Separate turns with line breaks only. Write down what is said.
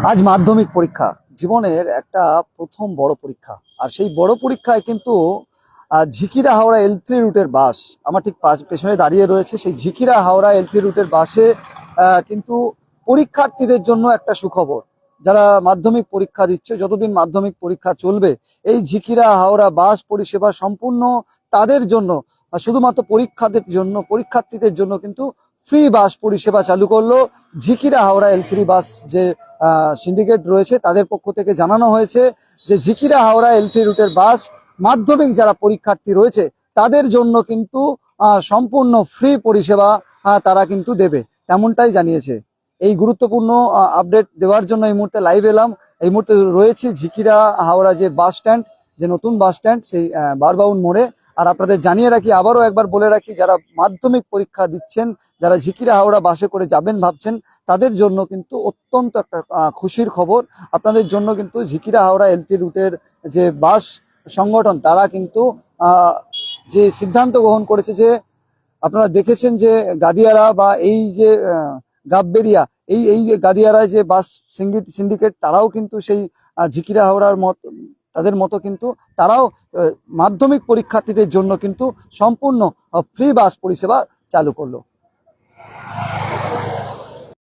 আজ মাধ্যমিক পরীক্ষা জীবনের একটা প্রথম বড় পরীক্ষা। আর সেই বড় পরীক্ষায় কিন্তু ঝিকিরা হাওড়া L3 রুটের বাস আমার ঠিক পেছনে দাঁড়িয়ে রয়েছে। সেই ঝিকিরা হাওড়া L3 রুটের বাসে কিন্তু পরীক্ষার্থীদের জন্য একটা সুখবর। যারা মাধ্যমিক পরীক্ষা দিচ্ছে, যতদিন মাধ্যমিক পরীক্ষা চলবে, এই ঝিকিরা হাওড়া বাস পরিষেবা সম্পূর্ণ তাদের জন্য, শুধুমাত্র পরীক্ষার্থীদের জন্য কিন্তু ফ্রি বাস পরিষেবা চালু করলো ঝিকিরা হাওড়া L3 বাস যে সিন্ডিকেট রয়েছে তাদের পক্ষ থেকে। জানানো হয়েছে যে ঝিকিরা হাওড়া L3 রুটের বাস মাধ্যমিক যারা পরীক্ষার্থী রয়েছে তাদের জন্য কিন্তু সম্পূর্ণ ফ্রি পরিষেবা তারা কিন্তু দেবে, তেমনটাই জানিয়েছে। এই গুরুত্বপূর্ণ আপডেট দেওয়ার জন্য এই মুহূর্তে লাইভ এলাম। এই মুহূর্তে রয়েছে ঝিকিরা হাওড়া যে বাস স্ট্যান্ড, যে নতুন বাস স্ট্যান্ড, সেই বারবাউন মোড়ে। আর আপনাদের জানিয়ে রাখি, আবারও একবার বলে রাখি, যারা মাধ্যমিক পরীক্ষা দিচ্ছেন, যারা ঝিকিরা হাওড়া বাসে করে যাবেন ভাবছেন, তাদের জন্য কিন্তু অত্যন্ত একটা খুশির খবর। আপনাদের জন্য কিন্তু ঝিকিরা হাওড়া L3 রুটের যে বাস সংগঠন তারা কিন্তু যে সিদ্ধান্ত গ্রহণ করেছে, যে আপনারা দেখেছেন যে গাদিয়ারা বা এই যে গাববেরিয়া, এই যে গাদিয়ারায় যে বাস সিন্ডিকেট, তারাও কিন্তু সেই ঝিকিরা হাওড়ার তাদের মতো কিন্তু তারাও মাধ্যমিক পরীক্ষার্থীদের জন্য কিন্তু সম্পূর্ণ ফ্রি বাস পরিষেবা চালু করলো।